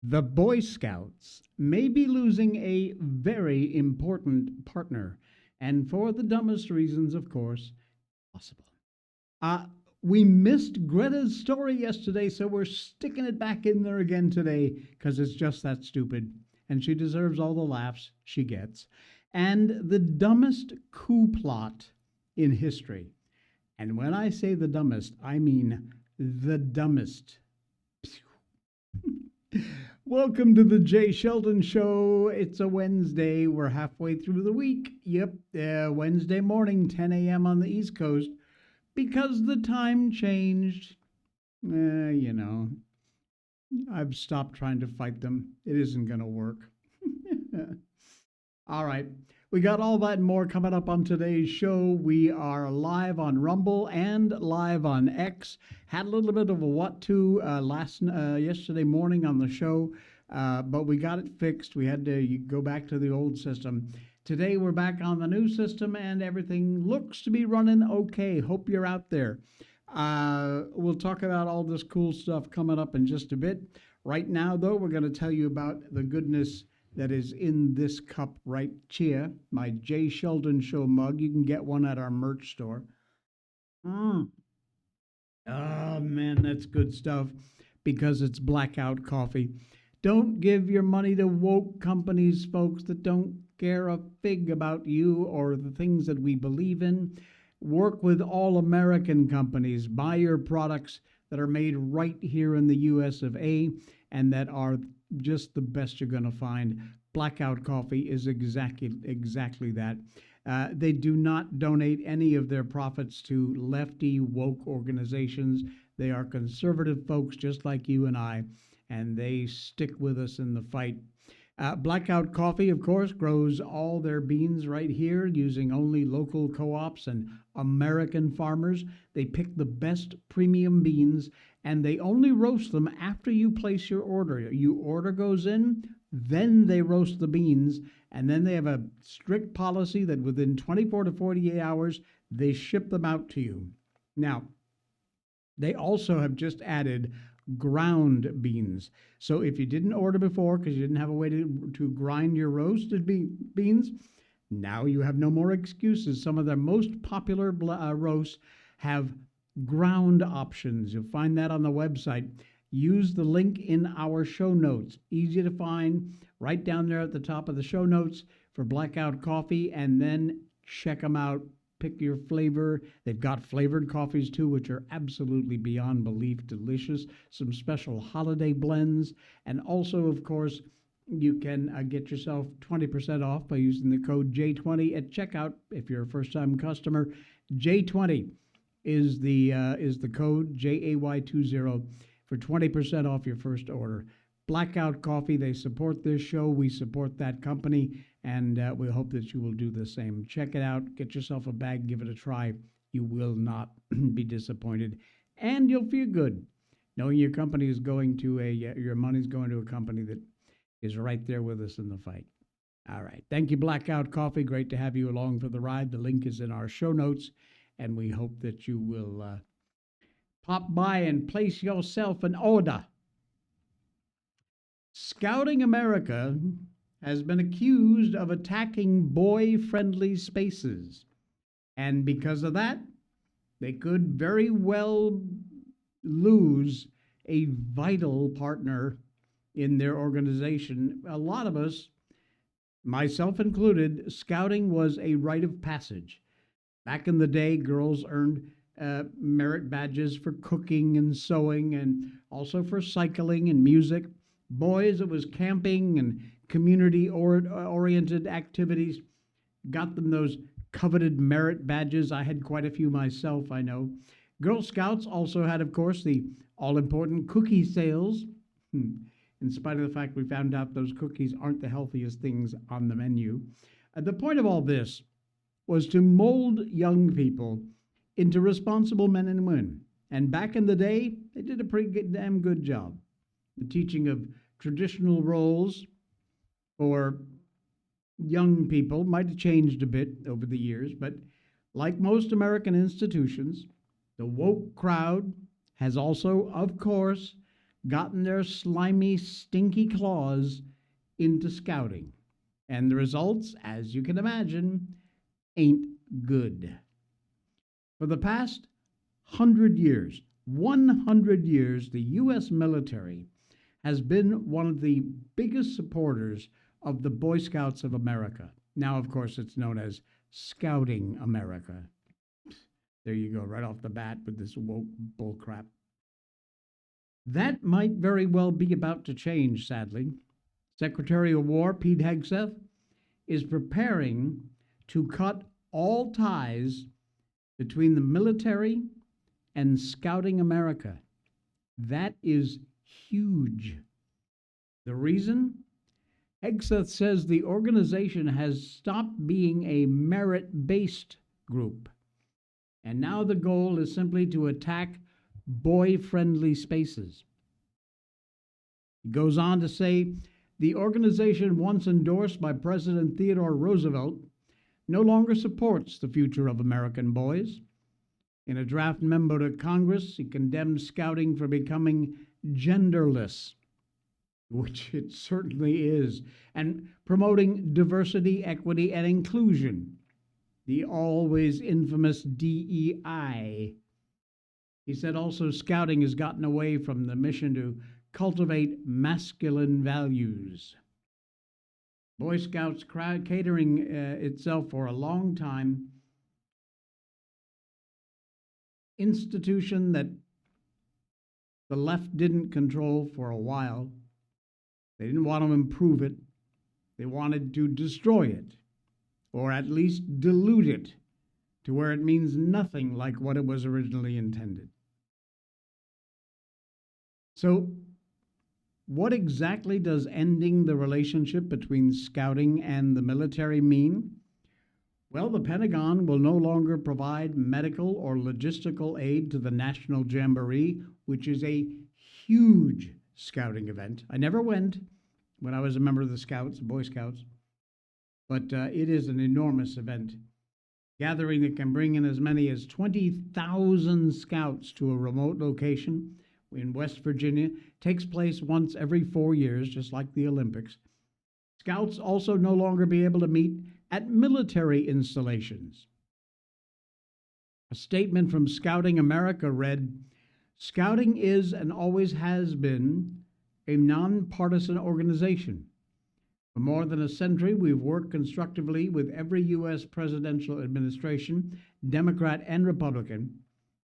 The Boy Scouts may be losing a very important partner, and for the dumbest reasons, of course, possible. Uh, we missed Greta's story yesterday, so we're sticking it back in there again today because it's just that stupid, and she deserves all the laughs she gets. And the dumbest coup plot in history. And when I say the dumbest, I mean the dumbest. Welcome to the Jay Sheldon Show. It's a Wednesday. We're halfway through the week. Yep, Wednesday morning, 10 a.m. on the East Coast. Because the time changed, you know, I've stopped trying to fight them. It isn't going to work. All right. We got all that and more coming up on today's show. We are live on Rumble and live on X. Had a little bit of a yesterday morning on the show, but we got it fixed. We had to go back to the old system. Today we're back on the new system and everything looks to be running okay. Hope you're out there. We'll talk about all this cool stuff coming up in just a bit. Right now, though, we're going to tell you about the goodness that is in this cup right here, my Jay Sheldon Show mug. You can get one at our merch store. Oh, man, that's good stuff because it's Blackout coffee. Don't give your money to woke companies, folks, that don't care a fig about you or the things that we believe in. Work with all American companies. Buy your products that are made right here in the US of A and that are just the best you're going to find. Blackout Coffee is exactly that. They do not donate any of their profits to lefty woke organizations. They are conservative folks just like you and I, and they stick with us in the fight. Blackout Coffee, of course, grows all their beans right here using only local co-ops and American farmers. They pick the best premium beans, and they only roast them after you place your order. Your order goes in, then they roast the beans, and then they have a strict policy that within 24 to 48 hours, they ship them out to you. Now, they also have just added ground beans. So if you didn't order before because you didn't have a way to grind your roasted beans, now you have no more excuses. Some of their most popular roasts have ground options. You'll find that on the website. Use the link in our show notes. Easy to find right down there at the top of the show notes for Blackout Coffee, and then check them out. Pick your flavor. They've got flavored coffees too, which are absolutely beyond belief delicious. Some special holiday blends. And also, of course, you can get yourself 20% off by using the code J20 at checkout if you're a first-time customer. J20 is the code, JAY20, for 20% off your first order. Blackout Coffee, they support this show. We support that company, and we hope that you will do the same. Check it out. Get yourself a bag. Give it a try. You will not be disappointed, and you'll feel good knowing your company is going to your money's going to a company that is right there with us in the fight. All right. Thank you, Blackout Coffee. Great to have you along for the ride. The link is in our show notes, and we hope that you will pop by and place yourself an order. Scouting America has been accused of attacking boy-friendly spaces. And because of that, they could very well lose a vital partner in their organization. A lot of us, myself included, scouting was a rite of passage. Back in the day, girls earned merit badges for cooking and sewing and also for cycling and music. Boys, it was camping and community-oriented activities. Got them those coveted merit badges. I had quite a few myself, I know. Girl Scouts also had, of course, the all-important cookie sales. In spite of the fact we found out those cookies aren't the healthiest things on the menu. The point of all this was to mold young people into responsible men and women. And back in the day, they did a pretty damn good job. The teaching of traditional roles for young people might have changed a bit over the years, but like most American institutions, the woke crowd has also, of course, gotten their slimy, stinky claws into scouting. And the results, as you can imagine, ain't good. For the past 100 years, 100 years, the U.S. military has been one of the biggest supporters of the Boy Scouts of America. Now, of course, it's known as Scouting America. There you go, right off the bat with this woke bullcrap. That might very well be about to change, sadly. Secretary of War Pete Hegseth is preparing to cut all ties between the military and Scouting America. That is huge. The reason? Hegseth says the organization has stopped being a merit-based group, and now the goal is simply to attack boy-friendly spaces. He goes on to say, the organization once endorsed by President Theodore Roosevelt no longer supports the future of American boys. In a draft memo to Congress, he condemned Scouting for becoming genderless, which it certainly is, and promoting diversity, equity, and inclusion, the always infamous DEI. He said also Scouting has gotten away from the mission to cultivate masculine values. Boy Scouts catering itself for a long time institution that the left didn't control for a while. They didn't want to improve it. They wanted to destroy it, or at least dilute it to where it means nothing like what it was originally intended. So, what exactly does ending the relationship between Scouting and the military mean? Well, the Pentagon will no longer provide medical or logistical aid to the National Jamboree, which is a huge Scouting event. I never went when I was a member of the Scouts, Boy Scouts, but it is an enormous event. Gathering that can bring in as many as 20,000 Scouts to a remote location in West Virginia takes place once every 4 years, just like the Olympics. Scouts also no longer be able to meet at military installations. A statement from Scouting America read, Scouting is and always has been a nonpartisan organization. For more than a century, we've worked constructively with every U.S. presidential administration, Democrat and Republican,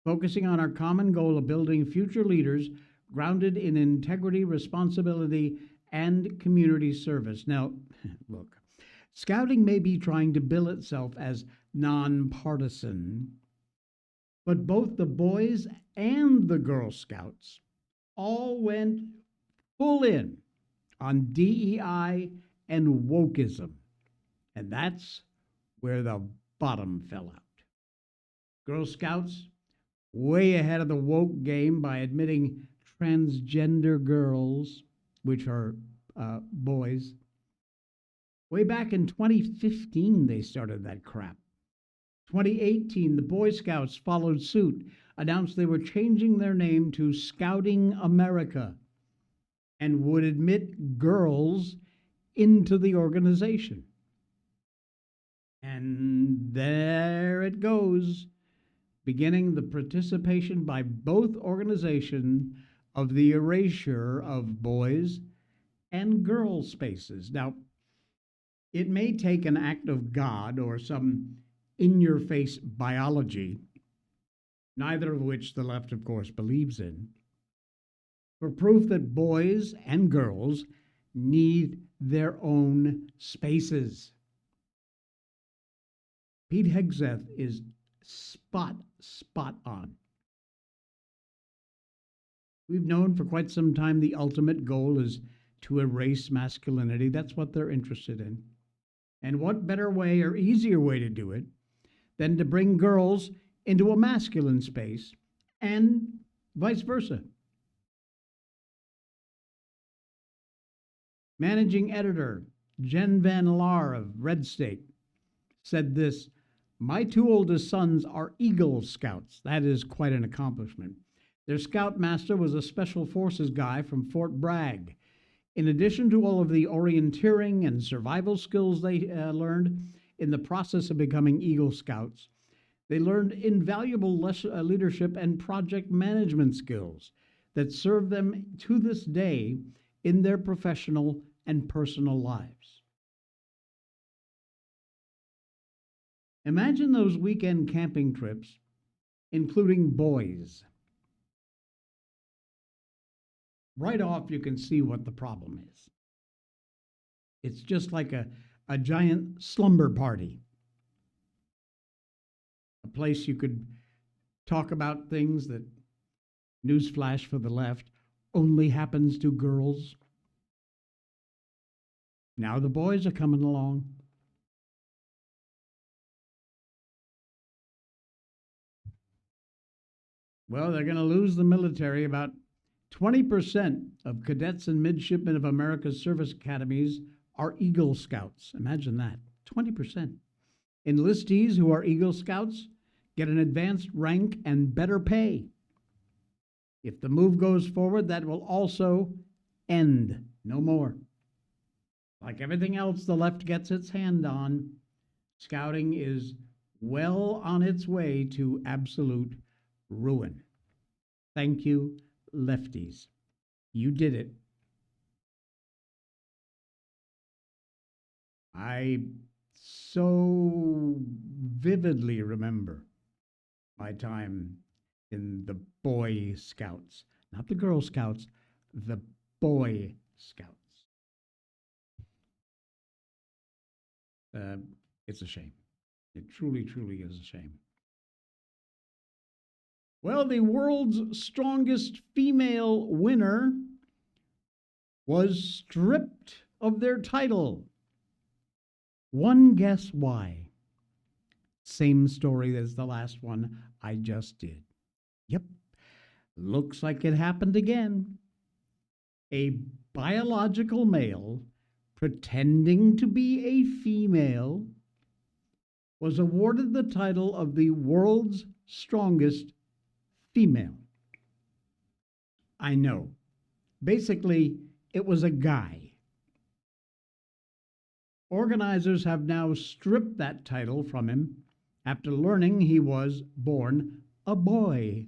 focusing on our common goal of building future leaders grounded in integrity, responsibility, and community service. Now, look, Scouting may be trying to bill itself as nonpartisan, but both the Boys and the Girl Scouts all went full in on DEI and wokeism, and that's where the bottom fell out. Girl Scouts way ahead of the woke game by admitting transgender girls, which are boys. Way back in 2015, they started that crap. 2018, the Boy Scouts followed suit, announced they were changing their name to Scouting America and would admit girls into the organization. And there it goes, beginning the participation by both organizations of the erasure of boys and girl spaces. Now, it may take an act of God or some in-your-face biology, neither of which the left, of course, believes in, for proof that boys and girls need their own spaces. Pete Hegseth is spot on. We've known for quite some time the ultimate goal is to erase masculinity. That's what they're interested in. And what better way or easier way to do it than to bring girls into a masculine space and vice versa. Managing editor Jen Van Laar of Red State said this, my two oldest sons are Eagle Scouts. That is quite an accomplishment. Their scoutmaster was a special forces guy from Fort Bragg. In addition to all of the orienteering and survival skills they learned in the process of becoming Eagle Scouts, they learned invaluable leadership and project management skills that serve them to this day in their professional and personal lives. Imagine those weekend camping trips, including boys. Right off, you can see what the problem is. It's just like a giant slumber party, a place you could talk about things that, newsflash for the left, only happens to girls. Now the boys are coming along. Well, they're going to lose the military. About 20% of cadets and midshipmen of America's service academies are Eagle Scouts. Imagine that, 20%. Enlistees who are Eagle Scouts get an advanced rank and better pay. If the move goes forward, that will also end. No more. Like everything else the left gets its hand on, scouting is well on its way to absolute ruin. Thank you, lefties. You did it. I so vividly remember my time in the Boy Scouts, not the Girl Scouts, the Boy Scouts. It's a shame. It truly, truly is a shame. Well, the world's strongest female winner was stripped of their title. One guess why? Same story as the last one I just did. Yep, looks like it happened again. A biological male pretending to be a female was awarded the title of the world's strongest female. I know. Basically, it was a guy. Organizers have now stripped that title from him after learning he was born a boy.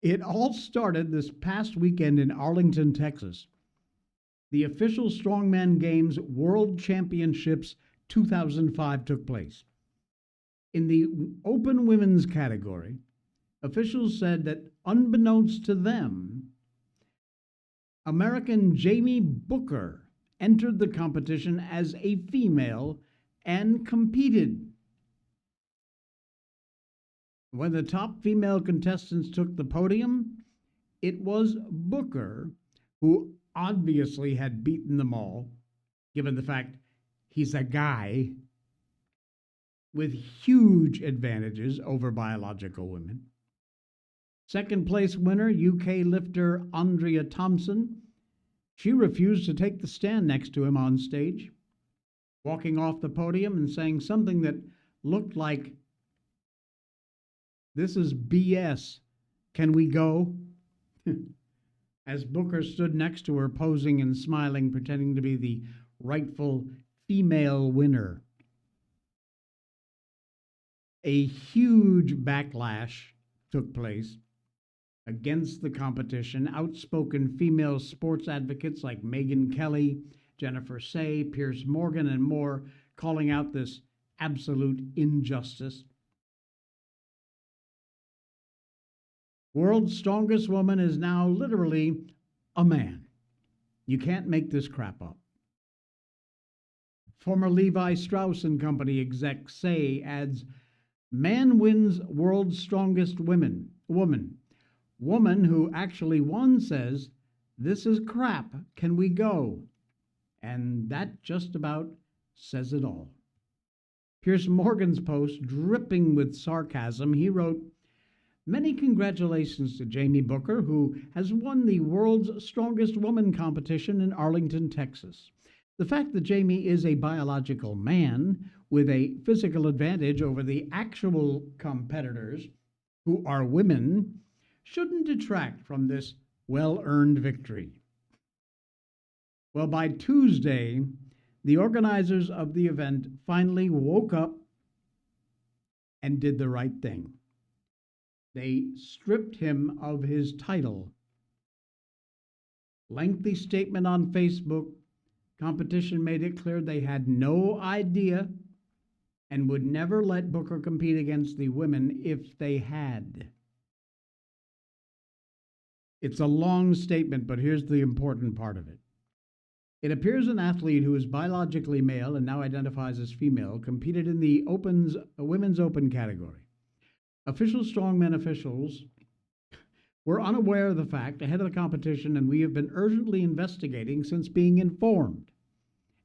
It all started this past weekend in Arlington, Texas. The official Strongman Games World Championships 2005 took place. In the open women's category, officials said that unbeknownst to them, American Jamie Booker entered the competition as a female and competed. When the top female contestants took the podium, it was Booker who obviously had beaten them all, given the fact he's a guy with huge advantages over biological women. Second place winner, UK lifter Andrea Thompson, she refused to take the stand next to him on stage, walking off the podium and saying something that looked like, "This is BS. Can we go?" As Booker stood next to her, posing and smiling, pretending to be the rightful female winner. A huge backlash took place against the competition. Outspoken female sports advocates like Megyn Kelly, Jennifer Say, Piers Morgan, and more calling out this absolute injustice. World's strongest woman is now literally a man. You can't make this crap up. Former Levi Strauss and Company exec Say adds, "Man wins world's strongest woman. Woman who actually won says, 'This is crap. Can we go?' And that just about says it all." Piers Morgan's post, dripping with sarcasm, he wrote, "Many congratulations to Jamie Booker, who has won the world's strongest woman competition in Arlington, Texas. The fact that Jamie is a biological man with a physical advantage over the actual competitors who are women, shouldn't detract from this well earned victory. Well, by Tuesday, the organizers of the event finally woke up and did the right thing. They stripped him of his title. Lengthy statement on Facebook. Competition made it clear they had no idea and would never let Booker compete against the women if they had. It's a long statement, but here's the important part of it. It appears an athlete who is biologically male and now identifies as female competed in the women's open category. Official strongman officials were unaware of the fact ahead of the competition, and we have been urgently investigating since being informed.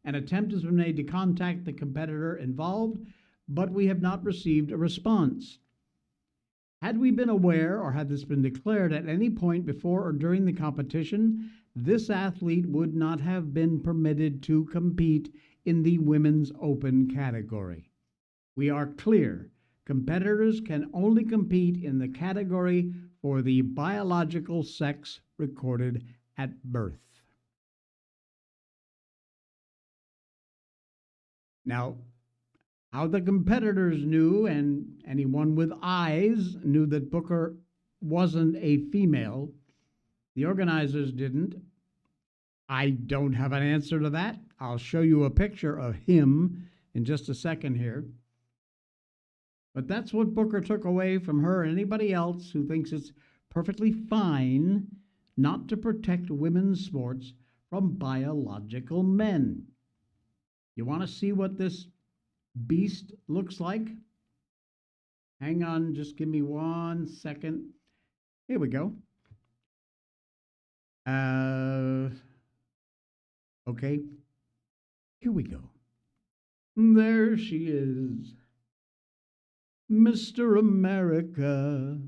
An attempt has been made to contact the competitor involved, but we have not received a response. Had we been aware, or had this been declared at any point before or during the competition, this athlete would not have been permitted to compete in the women's open category. We are clear. Competitors can only compete in the category for the biological sex recorded at birth. Now, how the competitors knew, and anyone with eyes knew that Booker wasn't a female, the organizers didn't. I don't have an answer to that. I'll show you a picture of him in just a second here. But that's what Booker took away from her and anybody else who thinks it's perfectly fine not to protect women's sports from biological men. You want to see what this beast looks like? Hang on, just give me 1 second. Here we go. Okay, here we go. There she is. Mr. America.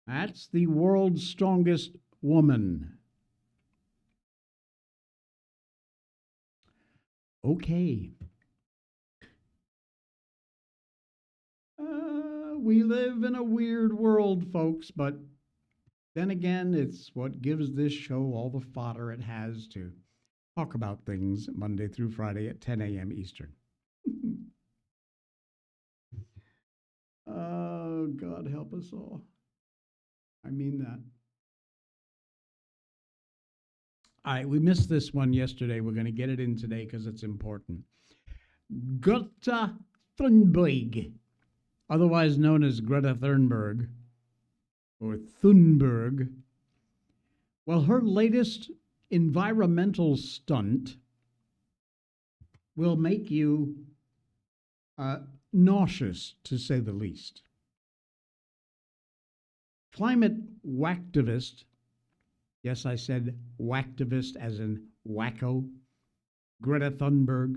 That's the world's strongest woman. Okay. We live in a weird world, folks, but then again, it's what gives this show all the fodder it has to talk about things Monday through Friday at 10 a.m. Eastern. Oh, God help us all. I mean that. All right, we missed this one yesterday. We're going to get it in today because it's important. Greta Thunberg, otherwise known as Greta Thunberg, or Thunberg. Well, her latest environmental stunt will make you nauseous, to say the least. Climate whacktivist, yes, I said whacktivist as in wacko, Greta Thunberg,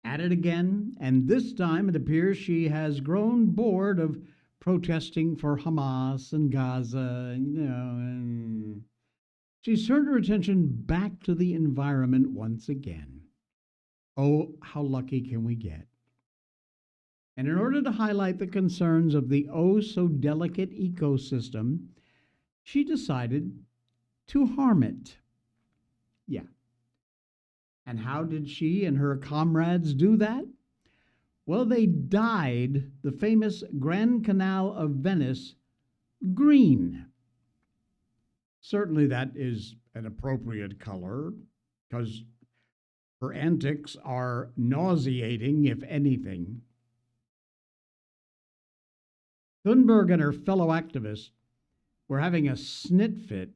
at it again, and this time it appears she has grown bored of protesting for Hamas and Gaza, and she's turned her attention back to the environment once again. Oh, how lucky can we get? And in order to highlight the concerns of the oh-so-delicate ecosystem, she decided to harm it. Yeah. And how did she and her comrades do that? Well, they dyed the famous Grand Canal of Venice green. Certainly that is an appropriate color, because her antics are nauseating, if anything. Thunberg and her fellow activists were having a snit fit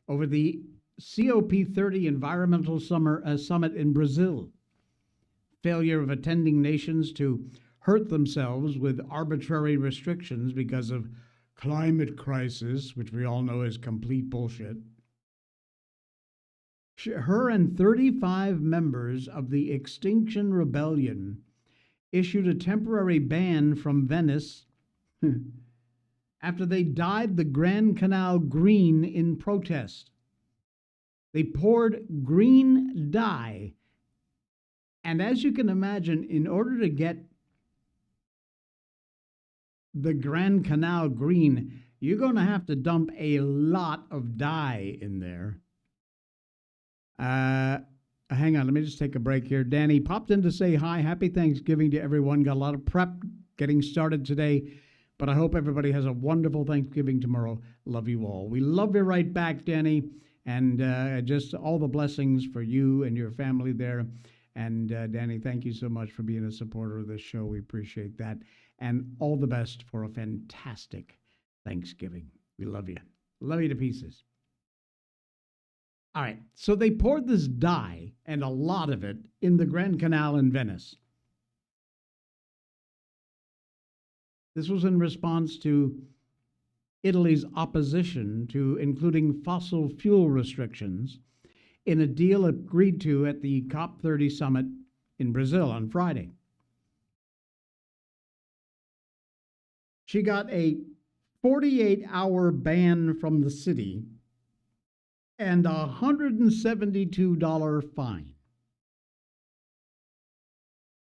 over the COP30 Environmental Summit in Brazil. Failure of attending nations to hurt themselves with arbitrary restrictions because of climate crisis, which we all know is complete bullshit. Her and 35 members of the Extinction Rebellion issued a temporary ban from Venice after they dyed the Grand Canal green in protest. They poured green dye, and as you can imagine, in order to get the Grand Canal green, you're going to have to dump a lot of dye in there. Hang on, let me just take a break here. Danny popped in to say hi. Happy Thanksgiving to everyone. Got a lot of prep getting started today, but I hope everybody has a wonderful Thanksgiving tomorrow. Love you all. We love you right back, Danny, and just all the blessings for you and your family there. And Danny, thank you so much for being a supporter of this show. We appreciate that. And all the best for a fantastic Thanksgiving. We love you. Love you to pieces. All right, so they poured this dye, and a lot of it, in the Grand Canal in Venice. This was in response to Italy's opposition to including fossil fuel restrictions in a deal agreed to at the COP30 summit in Brazil on Friday. She got a 48-hour ban from the city and a $172 fine.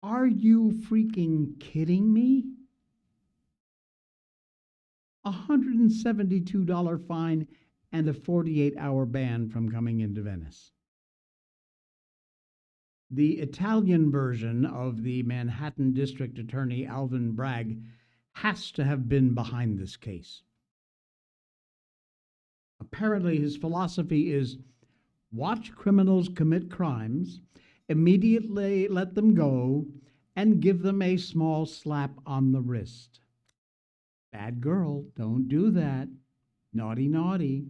Are you freaking kidding me? A $172 fine and a 48-hour ban from coming into Venice. The Italian version of the Manhattan District Attorney Alvin Bragg has to have been behind this case. Apparently, his philosophy is watch criminals commit crimes, immediately let them go, and give them a small slap on the wrist. Bad girl, don't do that. Naughty, naughty.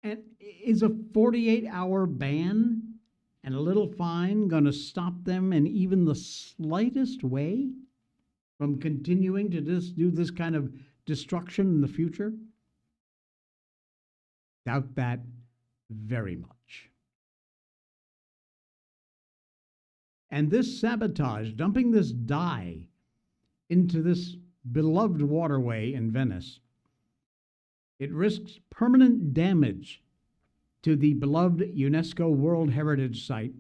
And is a 48-hour ban and a little fine going to stop them in even the slightest way from continuing to do this kind of destruction in the future? Doubt that very much. And this sabotage, dumping this dye into this beloved waterway in Venice, it risks permanent damage to the beloved UNESCO World Heritage Site,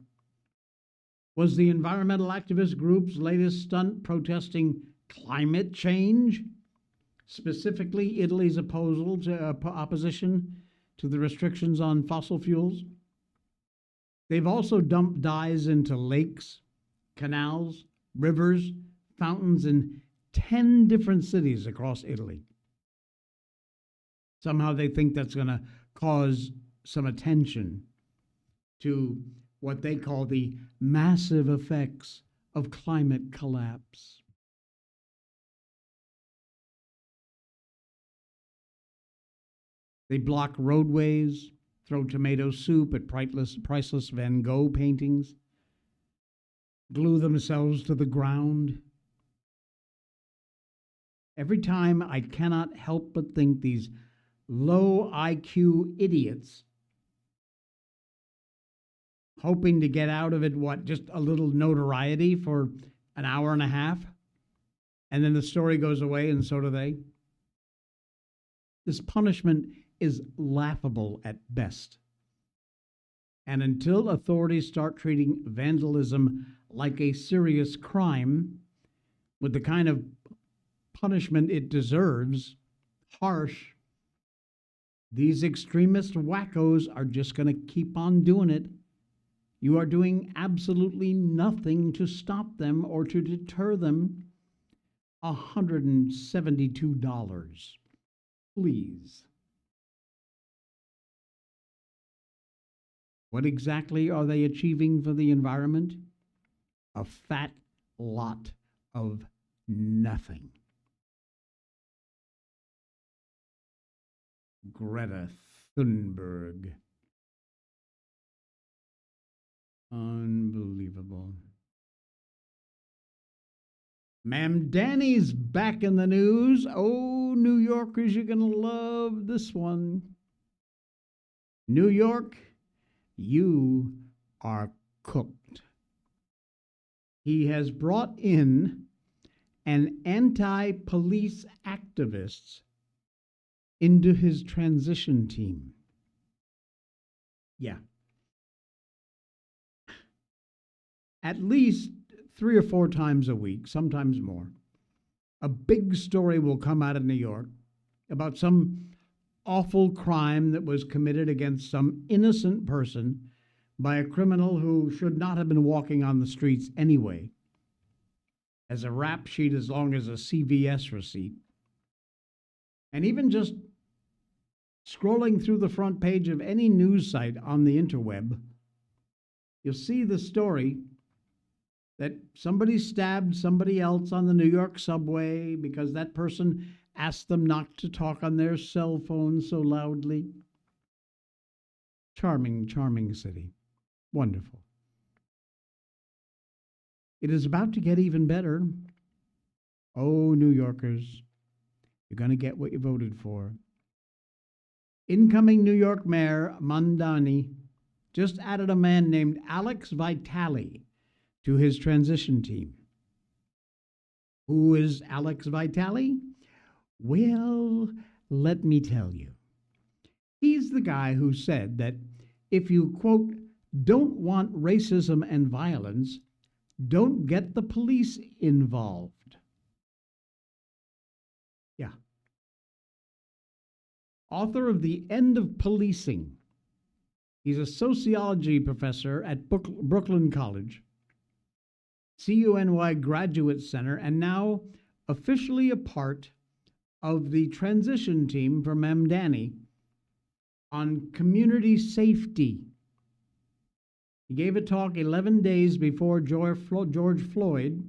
was the environmental activist group's latest stunt protesting climate change, specifically Italy's opposition to the restrictions on fossil fuels. They've also dumped dyes into lakes, canals, rivers, fountains in 10 different cities across Italy. Somehow they think that's going to cause some attention to what they call the massive effects of climate collapse. They block roadways, throw tomato soup at priceless Van Gogh paintings, glue themselves to the ground. Every time I cannot help but think these low IQ idiots hoping to get out of it, just a little notoriety for an hour and a half, and then the story goes away and so do they. This punishment is laughable at best. And until authorities start treating vandalism like a serious crime with the kind of punishment it deserves, harsh, these extremist wackos are just going to keep on doing it. You are doing absolutely nothing to stop them or to deter them. $172. Please. What exactly are they achieving for the environment? A fat lot of nothing. Greta Thunberg. Unbelievable. Ma'am Danny's back in the news. Oh, New Yorkers, you're going to love this one. New York, you are cooked. He has brought in an anti-police activist into his transition team. Yeah. At least 3 or 4 times a week, sometimes more, a big story will come out of New York about some awful crime that was committed against some innocent person by a criminal who should not have been walking on the streets anyway, as a rap sheet as long as a CVS receipt. And even just scrolling through the front page of any news site on the interweb, you'll see the story that somebody stabbed somebody else on the New York subway because that person asked them not to talk on their cell phone so loudly. Charming, charming city. Wonderful. It is about to get even better. Oh, New Yorkers, you're going to get what you voted for. Incoming New York Mayor Mamdani just added a man named Alex Vitale to his transition team. Who is Alex Vitale? Well, let me tell you. He's the guy who said that if you, quote, don't want racism and violence, don't get the police involved. Yeah. Author of The End of Policing. He's a sociology professor at Brooklyn College, CUNY Graduate Center, and now officially a part of the transition team for Mamdani on community safety. He gave a talk 11 days before George Floyd,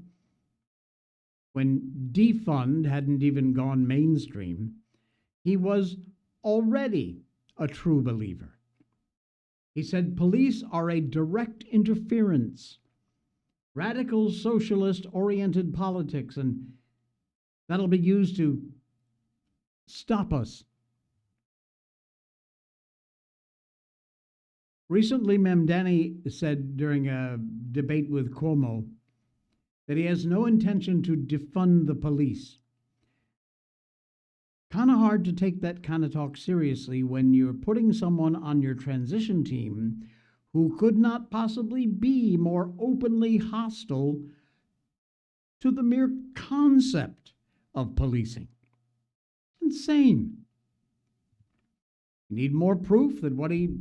when defund hadn't even gone mainstream. He was already a true believer. He said police are a direct interference, radical socialist-oriented politics, and that'll be used to stop us. Recently, Mamdani said during a debate with Cuomo that he has no intention to defund the police. Kind of hard to take that kind of talk seriously when you're putting someone on your transition team who could not possibly be more openly hostile to the mere concept of policing. Insane. You need more proof that what he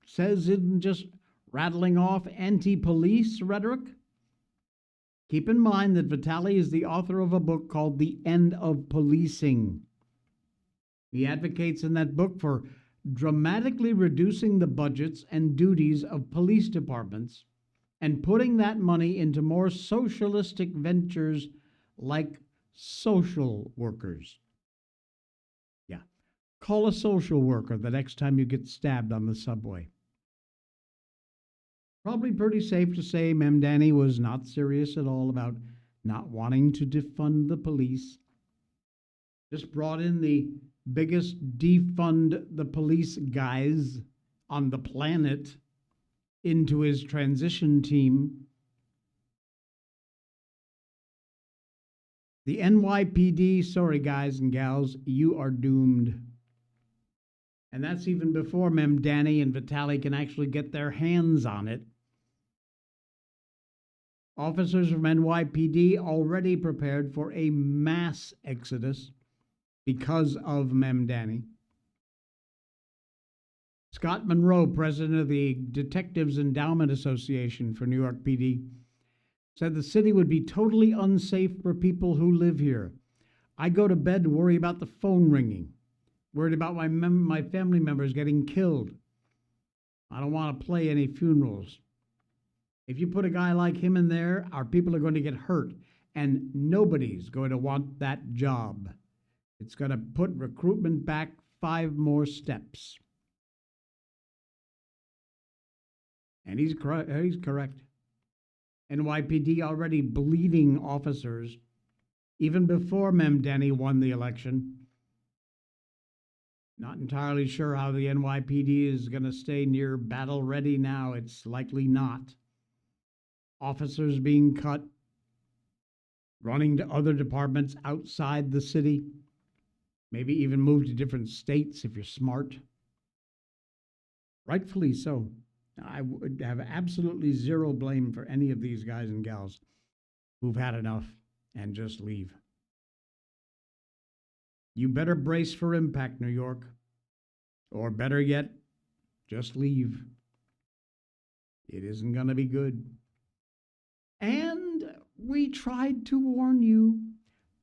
says isn't just rattling off anti-police rhetoric? Keep in mind that Vitale is the author of a book called The End of Policing. He advocates in that book for dramatically reducing the budgets and duties of police departments and putting that money into more socialistic ventures like social workers. Yeah, call a social worker the next time you get stabbed on the subway. Probably pretty safe to say Mamdani was not serious at all about not wanting to defund the police. Just brought in the biggest defund the police guys on the planet into his transition team. The NYPD, sorry guys and gals, you are doomed. And that's even before Mamdani and Vitale can actually get their hands on it. Officers from NYPD already prepared for a mass exodus because of Mamdani. Scott Monroe, president of the Detectives Endowment Association for New York PD, said the city would be totally unsafe for people who live here. I go to bed and worry about the phone ringing, worried about my family members getting killed. I don't want to play any funerals. If you put a guy like him in there, our people are going to get hurt, and nobody's going to want that job. It's going to put recruitment back 5 more steps. And he's correct. NYPD already bleeding officers even before Mamdani won the election. Not entirely sure how the NYPD is going to stay near battle ready now. It's likely not. Officers being cut, running to other departments outside the city, maybe even move to different states if you're smart. Rightfully so. I would have absolutely zero blame for any of these guys and gals. who've had enough and just leave. You better brace for impact, New York. Or better yet, just leave. It isn't going to be good. And we tried to warn you,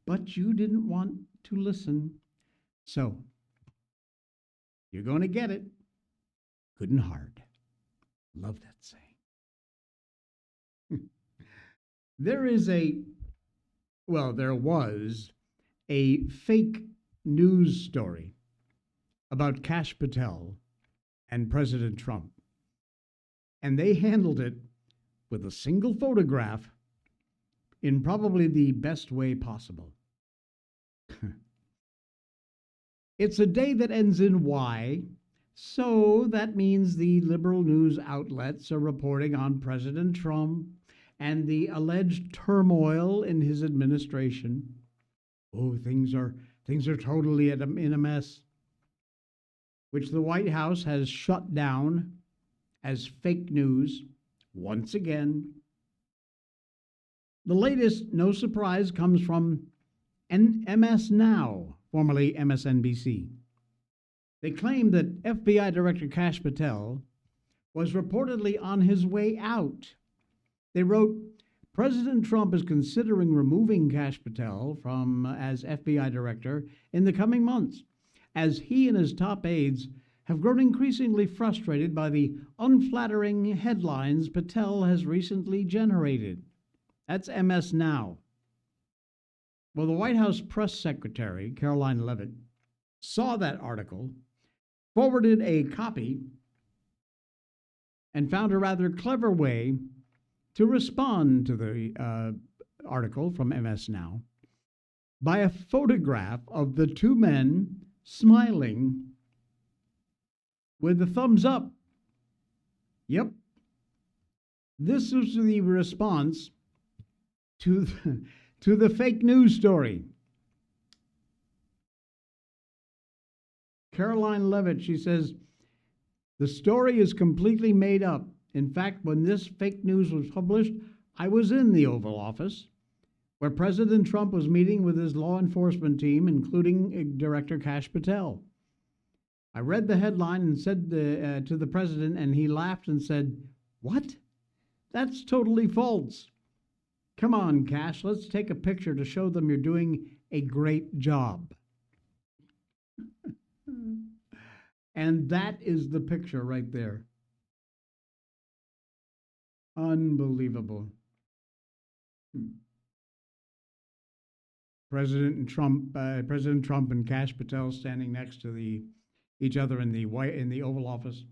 but you didn't want to listen. So, you're going to get it. Good and hard. Love that saying. There was a fake news story about Kash Patel and President Trump. And they handled it with a single photograph in probably the best way possible. It's a day that ends in Y, so that means the liberal news outlets are reporting on President Trump and the alleged turmoil in his administration. Oh, things are totally in a mess, which the White House has shut down as fake news once again. The latest, no surprise, comes from MS Now, formerly MSNBC. They claim that FBI Director Kash Patel was reportedly on his way out. They wrote, President Trump is considering removing Kash Patel as FBI Director in the coming months, as he and his top aides have grown increasingly frustrated by the unflattering headlines Patel has recently generated. That's MS Now. Well, the White House press secretary, Caroline Leavitt, saw that article, forwarded a copy, and found a rather clever way to respond to the article from MS Now by a photograph of the two men smiling with the thumbs up. Yep. This was the response to the fake news story. Caroline Leavitt, she says, the story is completely made up. In fact, when this fake news was published, I was in the Oval Office, where President Trump was meeting with his law enforcement team, including Director Kash Patel. I read the headline and said to the president, and he laughed and said, "What? That's totally false. Come on, Kash, let's take a picture to show them you're doing a great job." And that is the picture right there. Unbelievable. President Trump and Kash Patel standing next to each other in the Oval Office.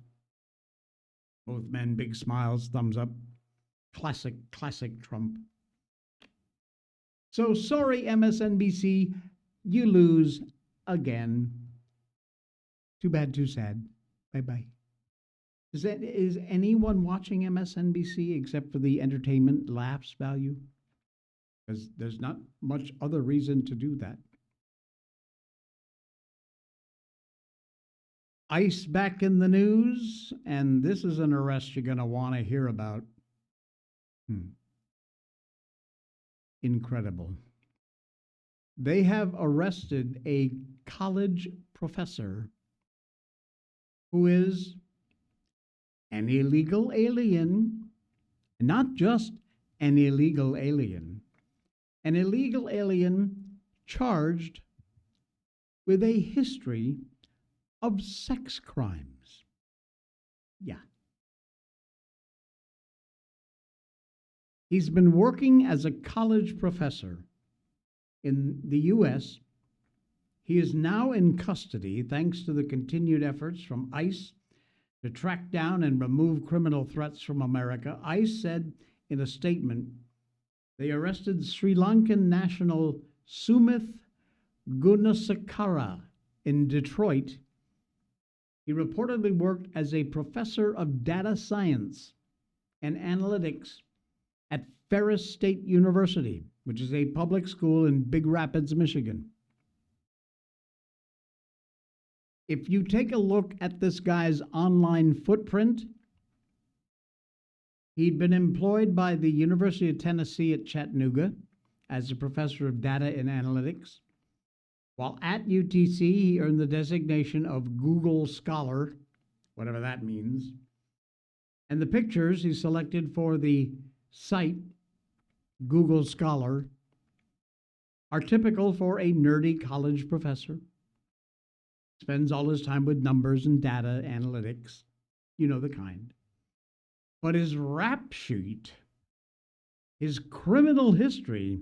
Both men, big smiles, thumbs up. Classic Trump. So sorry, MSNBC, you lose again. Too bad, too sad. Bye-bye. Is anyone watching MSNBC except for the entertainment laughs value? Because there's not much other reason to do that. ICE back in the news, and this is an arrest you're going to want to hear about. Incredible. They have arrested a college professor who is an illegal alien, not just an illegal alien charged with a history of sex crimes. Yeah. He's been working as a college professor in the U.S. He is now in custody thanks to the continued efforts from ICE to track down and remove criminal threats from America. ICE said in a statement they arrested Sri Lankan national Sumith Gunasakara in Detroit. He reportedly worked as a professor of data science and analytics at Ferris State University, which is a public school in Big Rapids, Michigan. If you take a look at this guy's online footprint, He'd been employed by the University of Tennessee at Chattanooga as a professor of data and analytics. While at UTC, he earned the designation of Google Scholar, whatever that means. And the pictures he selected for the site, Google Scholar, are typical for a nerdy college professor. Spends all his time with numbers and data analytics, you know the kind. But his rap sheet, his criminal history,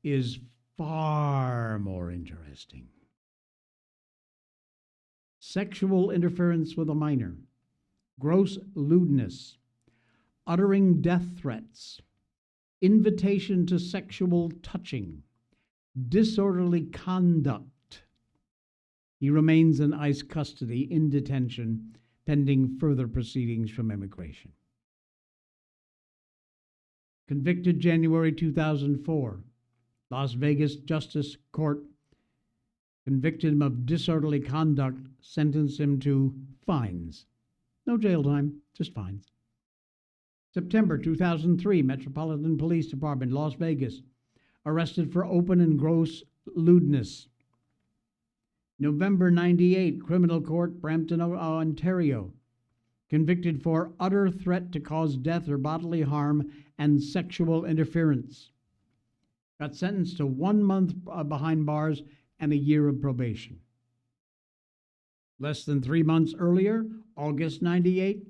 is far more interesting. Sexual interference with a minor, gross lewdness, uttering death threats, invitation to sexual touching, disorderly conduct. He remains in ICE custody in detention, pending further proceedings from immigration. Convicted January 2004. Las Vegas Justice Court convicted him of disorderly conduct, sentenced him to fines. No jail time, just fines. September 2003, Metropolitan Police Department, Las Vegas, arrested for open and gross lewdness. November 98, Criminal Court, Brampton, Ontario, convicted for utter threat to cause death or bodily harm and sexual interference. Got sentenced to 1 month behind bars and a year of probation. Less than 3 months earlier, August 98,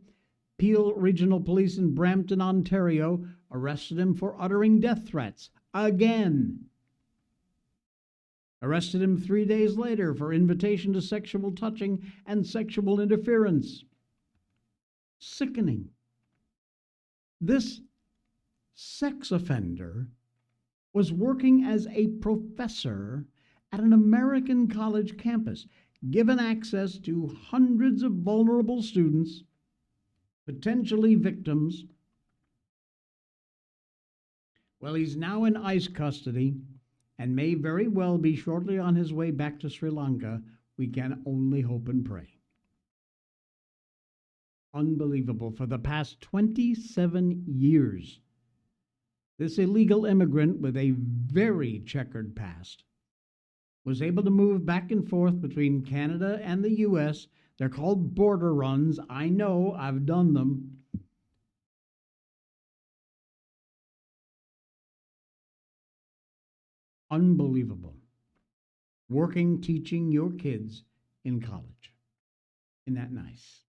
Peel Regional Police in Brampton, Ontario, arrested him for uttering death threats again. Arrested him 3 days later for invitation to sexual touching and sexual interference. Sickening. This sex offender was working as a professor at an American college campus, given access to hundreds of vulnerable students, potentially victims. Well, he's now in ICE custody and may very well be shortly on his way back to Sri Lanka. We can only hope and pray. Unbelievable. For the past 27 years, this illegal immigrant with a very checkered past was able to move back and forth between Canada and the U.S. They're called border runs. I know, I've done them. Unbelievable. Working, teaching your kids in college. Isn't that nice?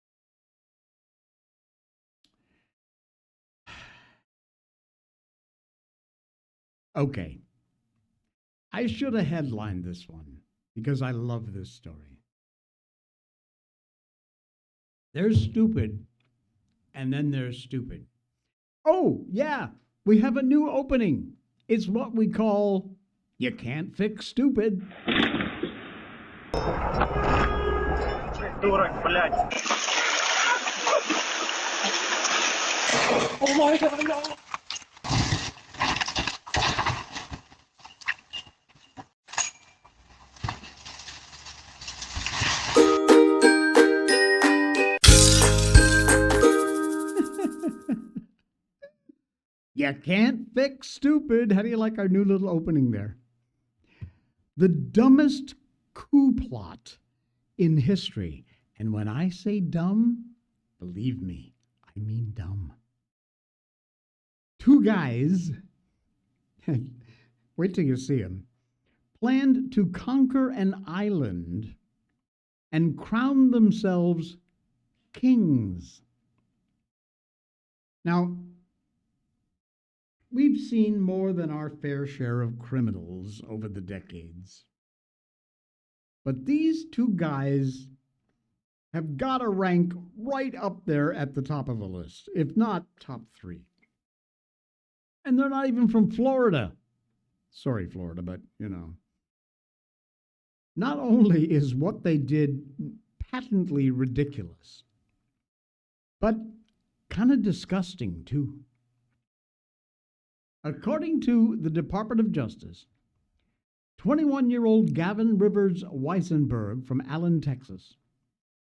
Okay. I should have headlined this one because I love this story. There's stupid, and then there's stupid. Oh, yeah, we have a new opening. It's what we call You Can't Fix Stupid. Дурак, блядь. Oh my God, no. You can't fix stupid. How do you like our new little opening there? The dumbest coup plot in history. And when I say dumb, believe me, I mean dumb. Two guys, wait till you see them, planned to conquer an island and crown themselves kings. Now, we've seen more than our fair share of criminals over the decades. But these two guys have got to rank right up there at the top of the list, if not top 3. And they're not even from Florida. Sorry, Florida, but, you know. Not only is what they did patently ridiculous, but kind of disgusting, too. According to the Department of Justice, 21-year-old Gavin Rivers Weisenberg from Allen, Texas,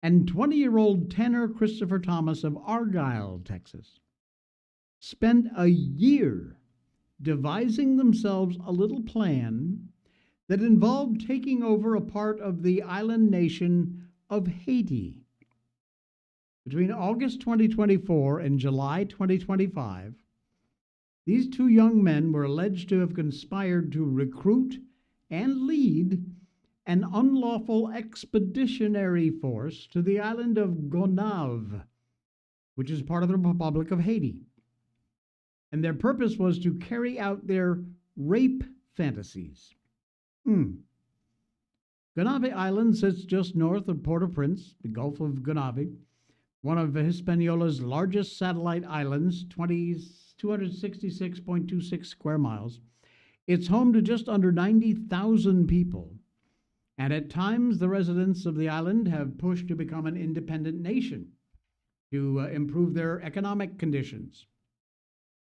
and 20-year-old Tanner Christopher Thomas of Argyle, Texas, spent a year devising themselves a little plan that involved taking over a part of the island nation of Haiti. Between August 2024 and July 2025, these two young men were alleged to have conspired to recruit and lead an unlawful expeditionary force to the island of Gonave, which is part of the Republic of Haiti. And their purpose was to carry out their rape fantasies. Gonave Island sits just north of Port-au-Prince, the Gulf of Gonave, one of Hispaniola's largest satellite islands, 266.26 square miles. It's home to just under 90,000 people, and at times the residents of the island have pushed to become an independent nation to improve their economic conditions.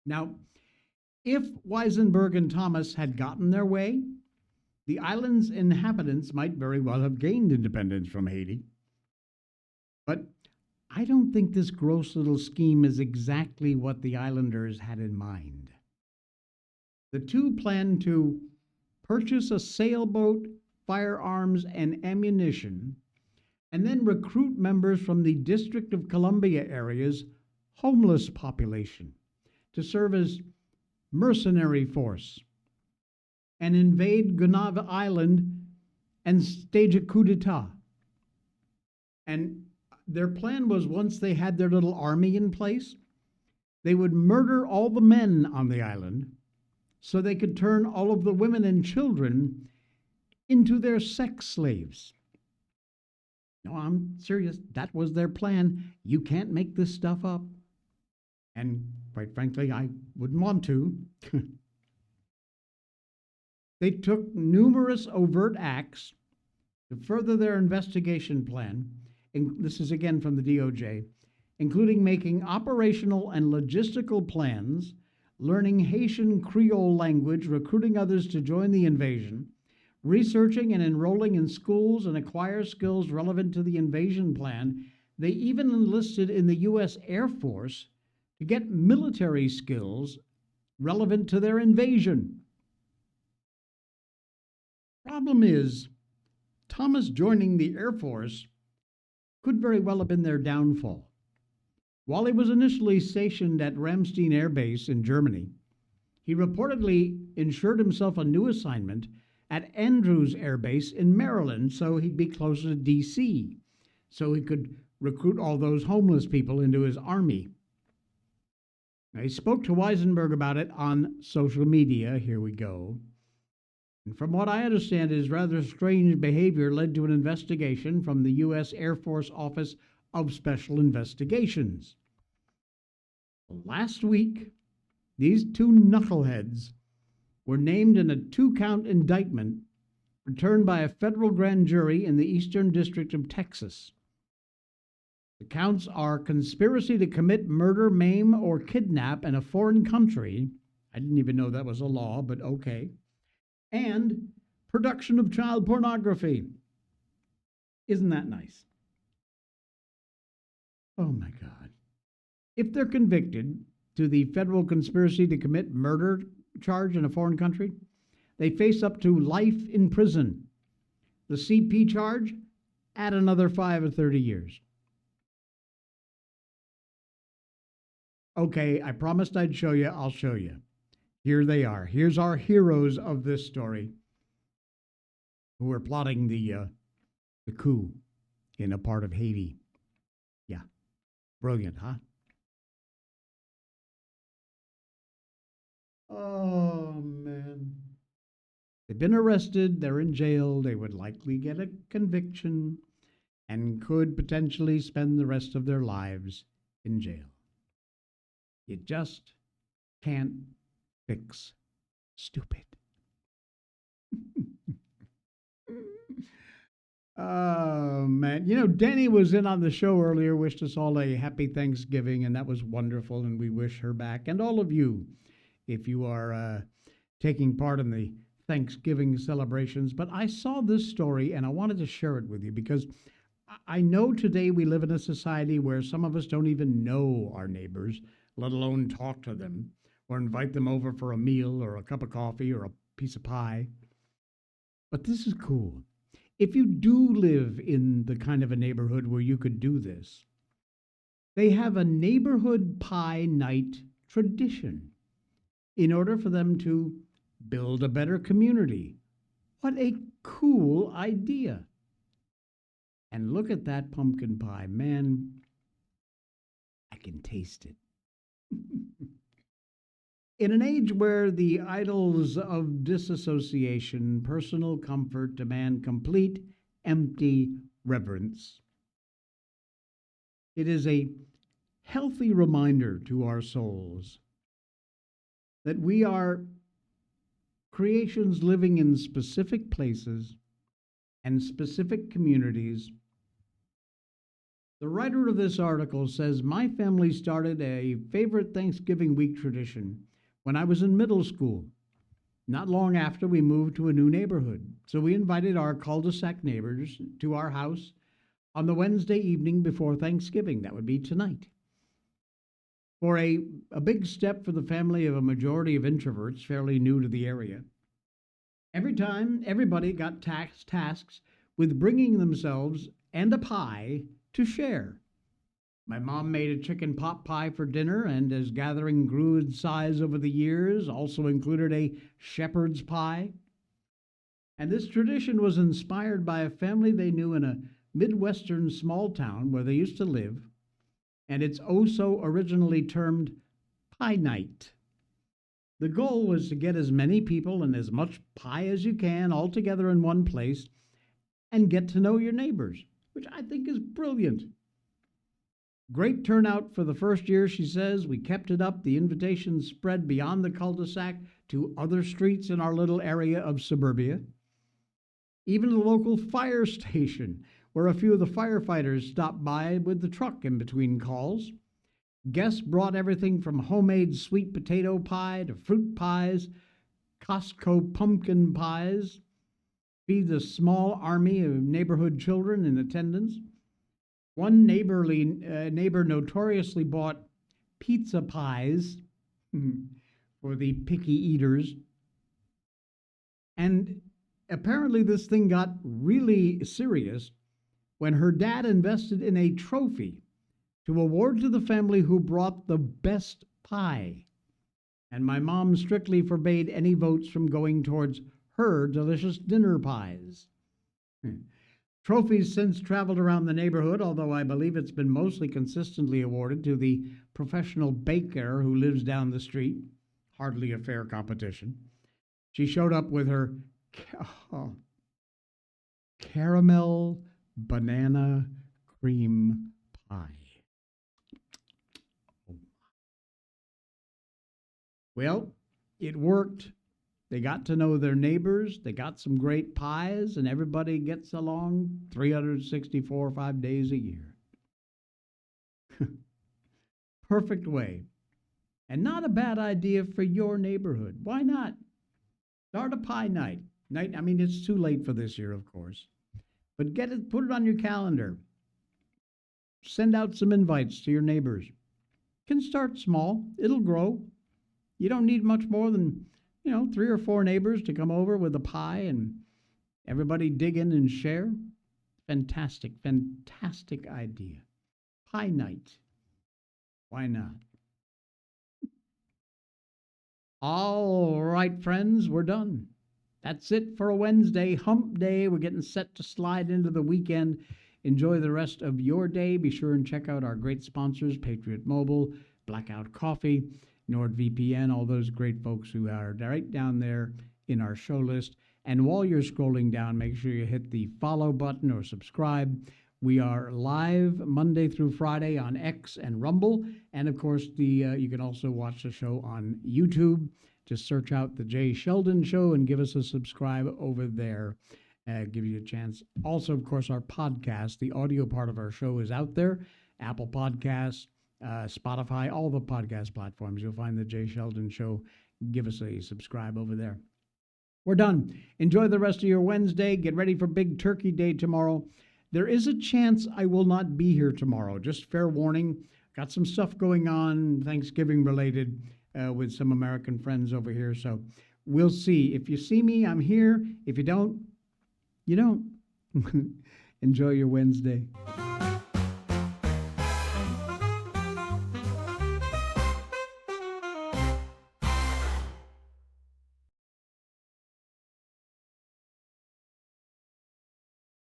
Now, if Weisenberg and Thomas had gotten their way, the island's inhabitants might very well have gained independence from Haiti. But I don't think this gross little scheme is exactly what the islanders had in mind. The two planned to purchase a sailboat, firearms, and ammunition, and then recruit members from the District of Columbia area's homeless population to serve as mercenary force and invade Gonave Island and stage a coup d'etat. And their plan was, once they had their little army in place, they would murder all the men on the island so they could turn all of the women and children into their sex slaves. No, I'm serious. That was their plan. You can't make this stuff up. And quite frankly, I wouldn't want to. They took numerous overt acts to further their investigation plan, and this is again from the DOJ, including making operational and logistical plans, learning Haitian Creole language, recruiting others to join the invasion, researching and enrolling in schools and acquire skills relevant to the invasion plan. They even enlisted in the U.S. Air Force to get military skills relevant to their invasion. Problem is, Thomas joining the Air Force could very well have been their downfall. While he was initially stationed at Ramstein Air Base in Germany, he reportedly ensured himself a new assignment at Andrews Air Base in Maryland so he'd be closer to D.C., so he could recruit all those homeless people into his army. Now, he spoke to Weisenberg about it on social media. Here we go. And from what I understand, his rather strange behavior led to an investigation from the U.S. Air Force Office of Special Investigations. Last week, these two knuckleheads were named in a 2-count indictment returned by a federal grand jury in the Eastern District of Texas. The counts are conspiracy to commit murder, maim, or kidnap in a foreign country. I didn't even know that was a law, but okay. And production of child pornography. Isn't that nice? Oh my God. If they're convicted to the federal conspiracy to commit murder charge in a foreign country, they face up to life in prison. The CP charge, add another 5 or 30 years. Okay, I promised I'd show you. I'll show you. Here they are. Here's our heroes of this story who are plotting the coup in a part of Haiti. Yeah, brilliant, huh? Oh, man. They've been arrested. They're in jail. They would likely get a conviction and could potentially spend the rest of their lives in jail. You just can't fix stupid. Oh, man. You know, Denny was in on the show earlier, wished us all a happy Thanksgiving, and that was wonderful, and we wish her back. And all of you, if you are taking part in the Thanksgiving celebrations. But I saw this story, and I wanted to share it with you because I know today we live in a society where some of us don't even know our neighbors, let alone talk to them or invite them over for a meal or a cup of coffee or a piece of pie. But this is cool. If you do live in the kind of a neighborhood where you could do this, they have a neighborhood pie night tradition in order for them to build a better community. What a cool idea. And look at that pumpkin pie. Man, I can taste it. In an age where the idols of disassociation, personal comfort demand complete, empty reverence, it is a healthy reminder to our souls that we are creations living in specific places and specific communities. The writer of this article says, "My family started a favorite Thanksgiving week tradition when I was in middle school. Not long after, we moved to a new neighborhood, so we invited our cul-de-sac neighbors to our house on the Wednesday evening before Thanksgiving. That would be tonight. For a big step for the family of a majority of introverts fairly new to the area. Every time, everybody got tasks with bringing themselves and a pie to share. My mom made a chicken pot pie for dinner, and as gathering grew in size over the years, also included a shepherd's pie. And this tradition was inspired by a family they knew in a Midwestern small town where they used to live, and it's oh so originally termed Pie Night. The goal was to get as many people and as much pie as you can all together in one place and get to know your neighbors, which I think is brilliant. Great turnout for the first year, she says. We kept it up. The invitations spread beyond the cul-de-sac to other streets in our little area of suburbia. Even the local fire station, where a few of the firefighters stopped by with the truck in between calls. Guests brought everything from homemade sweet potato pie to fruit pies, Costco pumpkin pies, feed the small army of neighborhood children in attendance. One neighbor notoriously bought pizza pies for the picky eaters. And apparently this thing got really serious when her dad invested in a trophy to award to the family who brought the best pie. And my mom strictly forbade any votes from going towards her delicious dinner pies. Trophies since traveled around the neighborhood, although I believe it's been mostly consistently awarded to the professional baker who lives down the street. Hardly a fair competition. She showed up with her caramel banana cream pie. Well, it worked. They got to know their neighbors, they got some great pies, and everybody gets along 364 5 days a year. Perfect way. And not a bad idea for your neighborhood. Why not? Start a pie night. I mean, it's too late for this year, of course. But put it on your calendar. Send out some invites to your neighbors. Can start small. It'll grow. You don't need much more than 3 or 4 neighbors to come over with a pie and everybody dig in and share. Fantastic, fantastic idea. Pie night. Why not? All right, friends, we're done. That's it for a Wednesday, hump day. We're getting set to slide into the weekend. Enjoy the rest of your day. Be sure and check out our great sponsors, Patriot Mobile, Blackout Coffee, NordVPN, all those great folks who are right down there in our show list. And while you're scrolling down, make sure you hit the follow button or subscribe. We are live Monday through Friday on X and Rumble. And of course, you can also watch the show on YouTube. Just search out the Jay Sheldon Show and give us a subscribe over there. Give you a chance. Also, of course, our podcast, the audio part of our show is out there. Apple Podcasts, Spotify, all the podcast platforms. You'll find the Jay Sheldon Show. Give us a subscribe over there. We're done. Enjoy the rest of your Wednesday. Get ready for Big Turkey Day tomorrow. There is a chance I will not be here tomorrow. Just fair warning. Got some stuff going on, Thanksgiving related, with some American friends over here. So we'll see. If you see me, I'm here. If you don't, you don't. Enjoy your Wednesday.